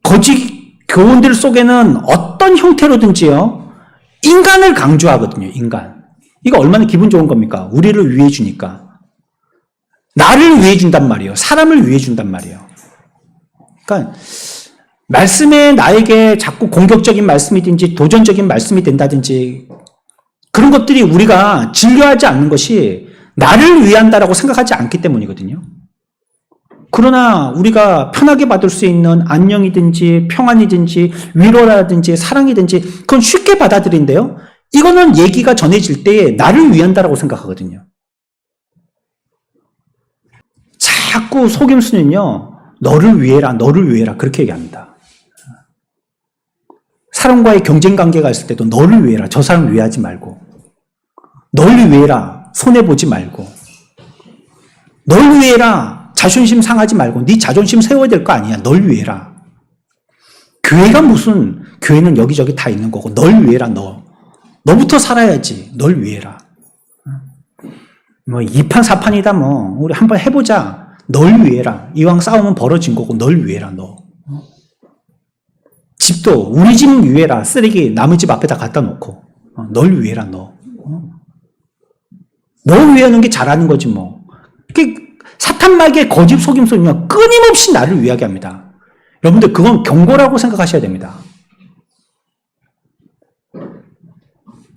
거짓 교훈들 속에는 어떤 형태로든지요, 인간을 강조하거든요. 인간. 이거 얼마나 기분 좋은 겁니까? 우리를 위해 주니까. 나를 위해 준단 말이에요. 사람을 위해 준단 말이에요. 그러니까 말씀에 나에게 자꾸 공격적인 말씀이든지 도전적인 말씀이 된다든지 그런 것들이 우리가 진료하지 않는 것이 나를 위한다라고 생각하지 않기 때문이거든요. 그러나 우리가 편하게 받을 수 있는 안녕이든지 평안이든지 위로라든지 사랑이든지 그건 쉽게 받아들인데요. 이거는 얘기가 전해질 때에 나를 위한다라고 생각하거든요. 자꾸 속임수는요, 너를 위해라, 너를 위해라, 그렇게 얘기합니다. 사람과의 경쟁 관계가 있을 때도 너를 위해라, 저 사람 위하지 말고, 너를 위해라, 손해보지 말고, 널 위해라, 자존심 상하지 말고, 네 자존심 세워야 될 거 아니야, 널 위해라. 교회가 무슨, 교회는 여기저기 다 있는 거고, 널 위해라, 너부터 살아야지, 널 위해라. 뭐 2판 4판이다 뭐 우리 한번 해보자. 널 위해라. 이왕 싸우면 벌어진 거고 널 위해라. 너 집도 우리 집 위해라. 쓰레기 남의 집 앞에다 갖다 놓고 널 위해라. 너 위하는 게 잘하는 거지 뭐. 사탄마귀의 거짓 속임수는요 끊임없이 나를 위하게 합니다. 여러분들 그건 경고라고 생각하셔야 됩니다.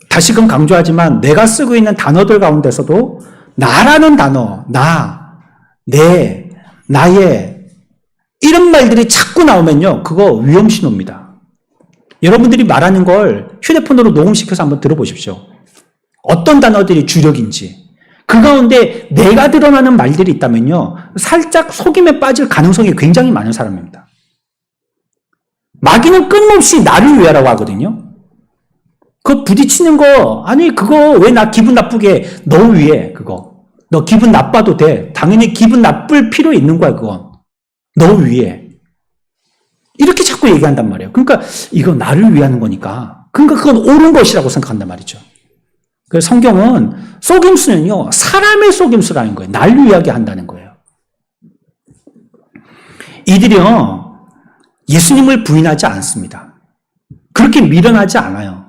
다시금 강조하지만 내가 쓰고 있는 단어들 가운데서도 나라는 단어, 나, 내, 나의 이런 말들이 자꾸 나오면요. 그거 위험 신호입니다. 여러분들이 말하는 걸 휴대폰으로 녹음시켜서 한번 들어보십시오. 어떤 단어들이 주력인지. 그 가운데 내가 드러나는 말들이 있다면요. 살짝 속임에 빠질 가능성이 굉장히 많은 사람입니다. 마귀는 끊임없이 나를 위하라고 하거든요. 그거 부딪히는 거, 아니, 그거 왜 나 기분 나쁘게, 너 위해, 그거. 너 기분 나빠도 돼. 당연히 기분 나쁠 필요 있는 거야, 그건. 너 위해. 이렇게 자꾸 얘기한단 말이에요. 그러니까, 이거 나를 위하는 거니까. 그러니까 그건 옳은 것이라고 생각한단 말이죠. 그래서 성경은 속임수는요, 사람의 속임수라는 거예요. 날 위하게 한다는 거예요. 이들이요, 예수님을 부인하지 않습니다. 그렇게 미련하지 않아요.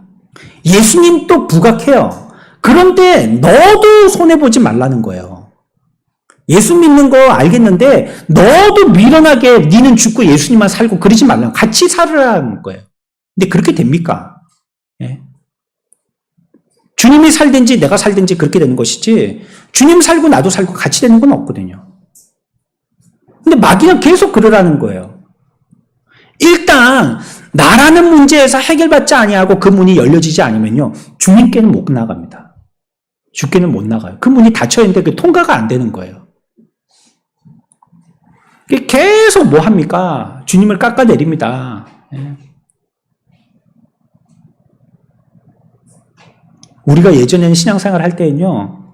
예수님도 부각해요. 그런데 너도 손해보지 말라는 거예요. 예수 믿는 거 알겠는데 너도 미련하게 니는 죽고 예수님만 살고 그러지 말라는 같이 살으라는 거예요. 근데 그렇게 됩니까? 예? 주님이 살든지 내가 살든지 그렇게 되는 것이지 주님 살고 나도 살고 같이 되는 건 없거든요. 근데 마귀는 계속 그러라는 거예요. 일단 나라는 문제에서 해결받지 아니하고 그 문이 열려지지 않으면요. 주님께는 못 나갑니다. 주께는 못 나가요. 그 문이 닫혀 있는데 그 통과가 안 되는 거예요. 계속 뭐 합니까? 주님을 깎아내립니다. 우리가 예전에는 신앙생활 할 때는요.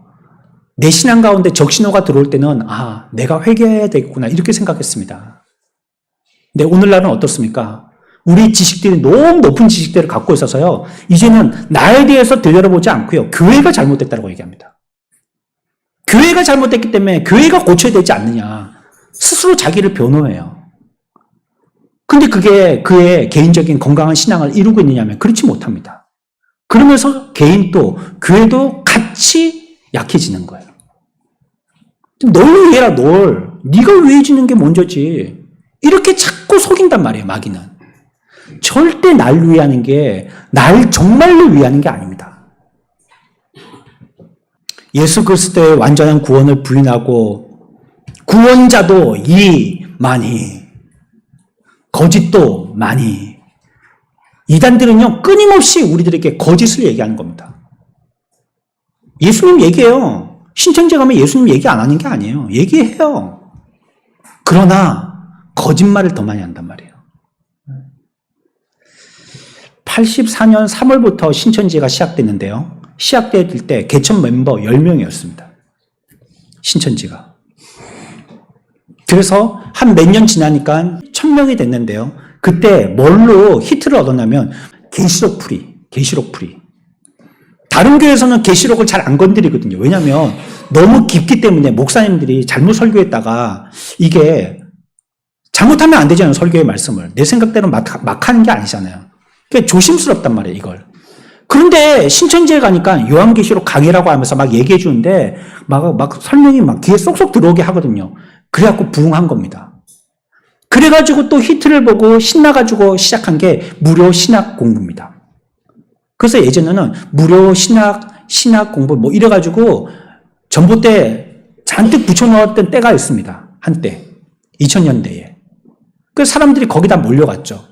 내 신앙 가운데 적신호가 들어올 때는 아, 내가 회개해야 되겠구나 이렇게 생각했습니다. 근데 오늘날은 어떻습니까? 우리 지식들이 너무 높은 지식들을 갖고 있어서요. 이제는 나에 대해서 되돌아보지 않고요. 교회가 잘못됐다고 얘기합니다. 교회가 잘못됐기 때문에 교회가 고쳐야 되지 않느냐. 스스로 자기를 변호해요. 근데 그게 그의 개인적인 건강한 신앙을 이루고 있느냐면 그렇지 못합니다. 그러면서 개인도 교회도 같이 약해지는 거예요. 널 위해라 널. 네가 위해지는 게 먼저지. 이렇게 자꾸 속인단 말이에요. 마귀는. 절대 날 위하는 게 날 정말로 위하는 게 아닙니다. 예수 그리스도의 완전한 구원을 부인하고 구원자도 이 많이 거짓도 많이 이단들은요 끊임없이 우리들에게 거짓을 얘기하는 겁니다. 예수님 얘기해요. 신천지 가면 예수님 얘기 안 하는 게 아니에요. 얘기해요. 그러나 거짓말을 더 많이 한단 말이에요. 84년 3월부터 신천지가 시작됐는데요. 시작될 때 개천 멤버 10명이었습니다. 신천지가. 그래서 한 몇 년 지나니까 1000명이 됐는데요. 그때 뭘로 히트를 얻었냐면 계시록 풀이. 다른 교회에서는 계시록을 잘 안 건드리거든요. 왜냐하면 너무 깊기 때문에 목사님들이 잘못 설교했다가 이게 잘못하면 안 되잖아요. 설교의 말씀을. 내 생각대로 막 하는 게 아니잖아요. 그러니까 조심스럽단 말이에요. 이걸. 그런데 신천지에 가니까 요한계시록 강의라고 하면서 막 얘기해 주는데 막 설명이 막 귀에 쏙쏙 들어오게 하거든요. 그래갖고 부응한 겁니다. 그래가지고 또 히트를 보고 신나가지고 시작한 게 무료 신학 공부입니다. 그래서 예전에는 무료 신학 공부 뭐 이래가지고 전봇대 잔뜩 붙여놓았던 때가 있습니다. 한때. 2000년대에. 그래서 사람들이 거기다 몰려갔죠.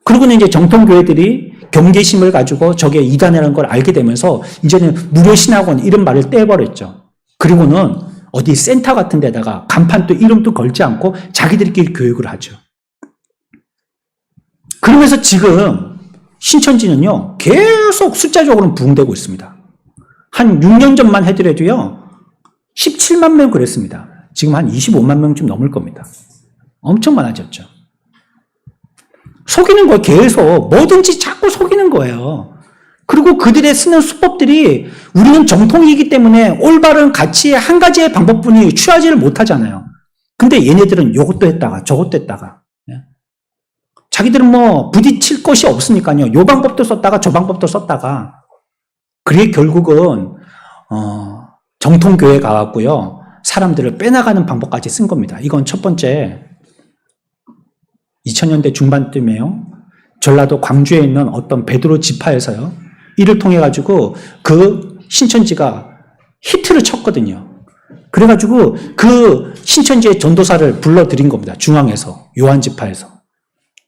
그러고는 이제 정통교회들이 경계심을 가지고 저게 이단이라는 걸 알게 되면서 이제는 무료 신학원 이런 말을 떼버렸죠. 그리고는 어디 센터 같은 데다가 간판도 이름도 걸지 않고 자기들끼리 교육을 하죠. 그러면서 지금 신천지는요, 계속 숫자적으로는 부흥되고 있습니다. 한 6년 전만 해더라도요, 17만 명 그랬습니다. 지금 한 25만 명쯤 넘을 겁니다. 엄청 많아졌죠. 속이는 거예요. 계속 뭐든지 자꾸 속이는 거예요. 그리고 그들의 쓰는 수법들이 우리는 정통이기 때문에 올바른 가치의 한 가지의 방법뿐이 취하지를 못하잖아요. 근데 얘네들은 요것도 했다가 저것도 했다가 자기들은 뭐 부딪힐 것이 없으니까요. 요 방법도 썼다가 저 방법도 썼다가 그게 결국은 정통교회 가갖고요. 사람들을 빼나가는 방법까지 쓴 겁니다. 이건 첫 번째 2000년대 중반쯤에요. 전라도 광주에 있는 어떤 베드로 지파에서요. 이를 통해 가지고 그 신천지가 히트를 쳤거든요. 그래가지고 그 신천지의 전도사를 불러들인 겁니다. 중앙에서 요한 지파에서.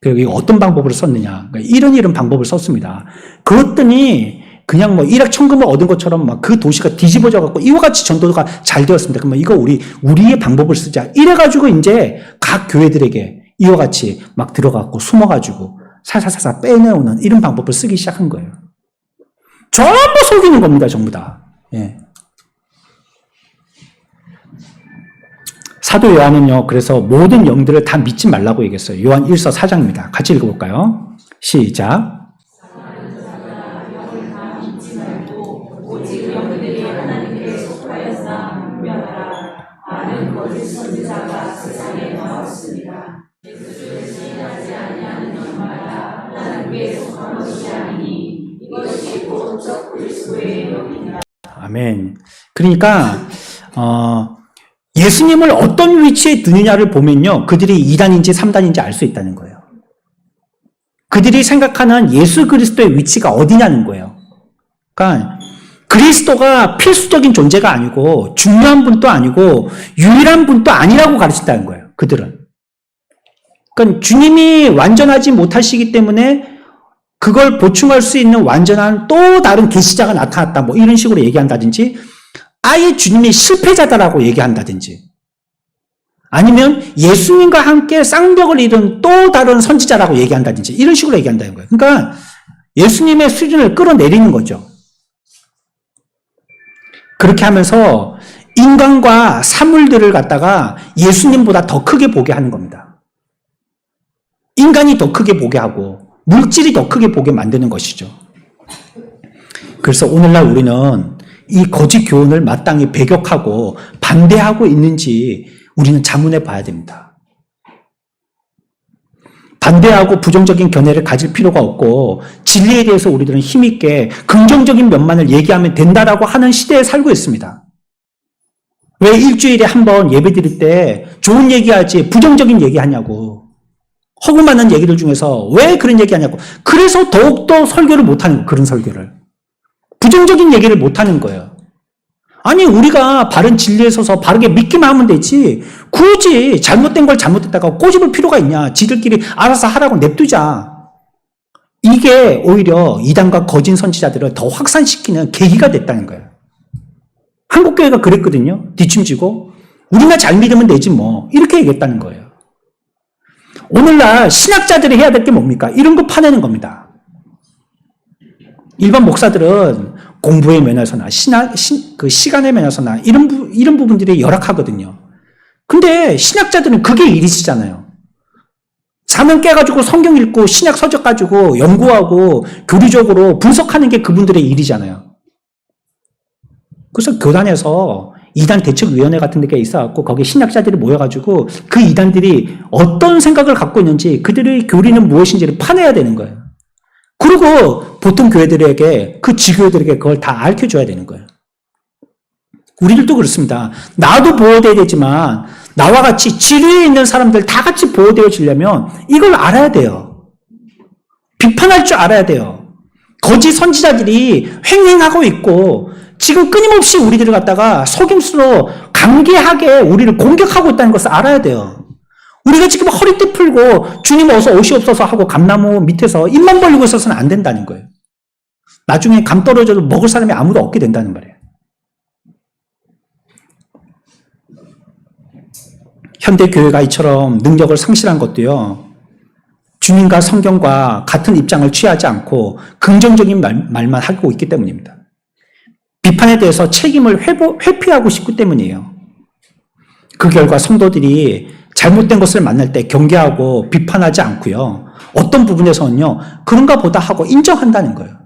그리고 어떤 방법으로 썼느냐. 그러니까 이런 방법을 썼습니다. 그랬더니 그냥 뭐 일확천금을 얻은 것처럼 막 그 도시가 뒤집어져 갖고 이와 같이 전도가 잘 되었습니다. 그러면 이거 우리의 방법을 쓰자. 이래가지고 이제 각 교회들에게 이와 같이 막 들어가고 숨어가지고 살살살살 빼내오는 이런 방법을 쓰기 시작한 거예요. 전부 속이는 겁니다. 전부 다. 예. 사도 요한은요. 그래서 모든 영들을 다 믿지 말라고 얘기했어요. 요한 1서 4장입니다. 같이 읽어볼까요? 시작. 아멘. 그러니까 예수님을 어떤 위치에 두느냐를 보면요. 그들이 2단인지 3단인지 알 수 있다는 거예요. 그들이 생각하는 예수 그리스도의 위치가 어디냐는 거예요. 그러니까 그리스도가 필수적인 존재가 아니고 중요한 분도 아니고 유일한 분도 아니라고 가르친다는 거예요. 그들은. 그러니까 주님이 완전하지 못하시기 때문에 그걸 보충할 수 있는 완전한 또 다른 계시자가 나타났다. 뭐 이런 식으로 얘기한다든지 아예 주님이 실패자다라고 얘기한다든지 아니면 예수님과 함께 쌍벽을 이룬 또 다른 선지자라고 얘기한다든지 이런 식으로 얘기한다는 거예요. 그러니까 예수님의 수준을 끌어내리는 거죠. 그렇게 하면서 인간과 사물들을 갖다가 예수님보다 더 크게 보게 하는 겁니다. 인간이 더 크게 보게 하고 물질이 더 크게 보게 만드는 것이죠. 그래서 오늘날 우리는 이 거짓 교훈을 마땅히 배격하고 반대하고 있는지 우리는 자문해 봐야 됩니다. 반대하고 부정적인 견해를 가질 필요가 없고 진리에 대해서 우리들은 힘있게 긍정적인 면만을 얘기하면 된다라고 하는 시대에 살고 있습니다. 왜 일주일에 한 번 예배 드릴 때 좋은 얘기하지 부정적인 얘기하냐고. 허구 많은 얘기들 중에서 왜 그런 얘기하냐고. 그래서 더욱더 설교를 못하는 거예요. 그런 설교를. 부정적인 얘기를 못하는 거예요. 아니 우리가 바른 진리에 서서 바르게 믿기만 하면 되지 굳이 잘못된 걸 잘못했다가 꼬집을 필요가 있냐. 지들끼리 알아서 하라고 냅두자. 이게 오히려 이단과 거짓 선지자들을 더 확산시키는 계기가 됐다는 거예요. 한국교회가 그랬거든요. 뒷짐지고 우리나 잘 믿으면 되지 뭐 이렇게 얘기했다는 거예요. 오늘날 신학자들이 해야 될 게 뭡니까? 이런 거 파내는 겁니다. 일반 목사들은 공부의 면에서나 시간의 면에서나 이런 부분들이 열악하거든요. 근데 신학자들은 그게 일이시잖아요. 잠은 깨가지고 성경 읽고 신약 서적 가지고 연구하고 교리적으로 분석하는 게 그분들의 일이잖아요. 그래서 교단에서 이단 대책위원회 같은 데가 있어갖고 거기 신학자들이 모여가지고 그 이단들이 어떤 생각을 갖고 있는지 그들의 교리는 무엇인지를 파내야 되는 거예요. 그리고 보통 교회들에게 그 지교회들에게 그걸 다 알려줘야 되는 거예요. 우리들도 그렇습니다. 나도 보호돼야 되지만 나와 같이 지류에 있는 사람들 다 같이 보호되어지려면 이걸 알아야 돼요. 비판할 줄 알아야 돼요. 거짓 선지자들이 횡행하고 있고 지금 끊임없이 우리들을 갖다가 속임수로 강개하게 우리를 공격하고 있다는 것을 알아야 돼요. 우리가 지금 허리띠 풀고 주님 어서 오시옵소서 하고 감나무 밑에서 입만 벌리고 있어서는 안 된다는 거예요. 나중에 감 떨어져도 먹을 사람이 아무도 없게 된다는 말이에요. 현대 교회가 이처럼 능력을 상실한 것도요, 주님과 성경과 같은 입장을 취하지 않고 긍정적인 말만 하고 있기 때문입니다. 비판에 대해서 책임을 회피하고 싶기 때문이에요. 그 결과 성도들이 잘못된 것을 만날 때 경계하고 비판하지 않고요, 어떤 부분에서는요, 그런가 보다 하고 인정한다는 거예요.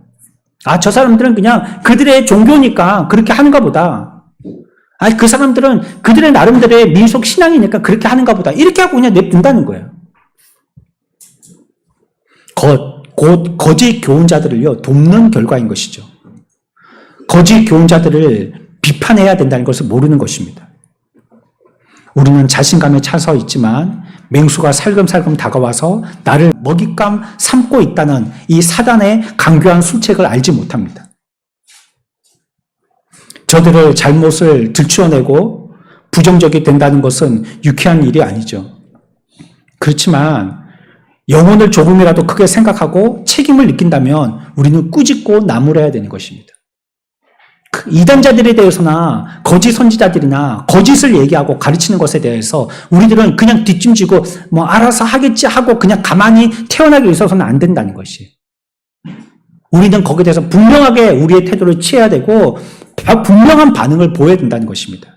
아, 저 사람들은 그냥 그들의 종교니까 그렇게 하는가 보다. 아, 그 사람들은 그들의 나름대로의 민속 신앙이니까 그렇게 하는가 보다. 이렇게 하고 그냥 냅둔다는 거예요. 곧 거짓 교훈자들을요, 돕는 결과인 것이죠. 거짓 교훈자들을 비판해야 된다는 것을 모르는 것입니다. 우리는 자신감에 차서 있지만 맹수가 살금살금 다가와서 나를 먹잇감 삼고 있다는 이 사단의 강교한 술책을 알지 못합니다. 저들의 잘못을 들추어내고 부정적이 된다는 것은 유쾌한 일이 아니죠. 그렇지만 영혼을 조금이라도 크게 생각하고 책임을 느낀다면 우리는 꾸짖고 나무라야 되는 것입니다. 이단자들에 대해서나 거짓 선지자들이나 거짓을 얘기하고 가르치는 것에 대해서 우리들은 그냥 뒷짐지고 뭐 알아서 하겠지 하고 그냥 가만히 태어나게 있어서는 안 된다는 것이. 우리는 거기에 대해서 분명하게 우리의 태도를 취해야 되고 분명한 반응을 보여야 된다는 것입니다.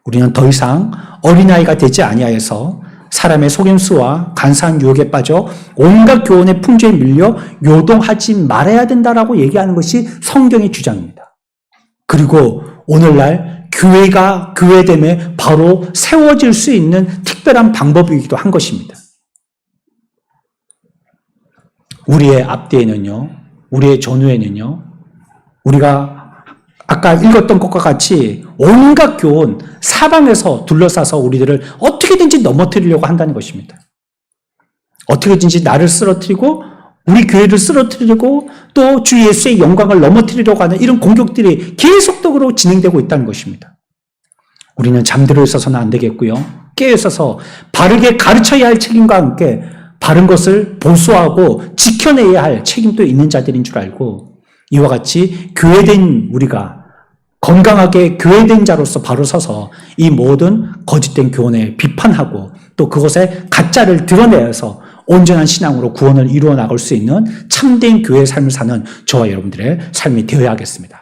우리는 더 이상 어린아이가 되지 아니하여서 사람의 속임수와 간사한 유혹에 빠져 온갖 교훈의 풍조에 밀려 요동하지 말아야 된다라고 얘기하는 것이 성경의 주장입니다. 그리고 오늘날 교회가 교회됨에 바로 세워질 수 있는 특별한 방법이기도 한 것입니다. 우리의 앞뒤에는요, 우리의 전후에는요, 우리가 아까 읽었던 것과 같이 온갖 교훈, 사방에서 둘러싸서 우리들을 어떻게든지 넘어뜨리려고 한다는 것입니다. 어떻게든지 나를 쓰러뜨리고 우리 교회를 쓰러뜨리고 또 주 예수의 영광을 넘어뜨리려고 하는 이런 공격들이 계속적으로 진행되고 있다는 것입니다. 우리는 잠들어 있어서는 안 되겠고요. 깨어 있어서 바르게 가르쳐야 할 책임과 함께 바른 것을 보수하고 지켜내야 할 책임도 있는 자들인 줄 알고 이와 같이 교회된 우리가 건강하게 교회된 자로서 바로 서서 이 모든 거짓된 교훈에 비판하고 또 그것의 가짜를 드러내서 온전한 신앙으로 구원을 이루어 나갈 수 있는 참된 교회의 삶을 사는 저와 여러분들의 삶이 되어야 하겠습니다.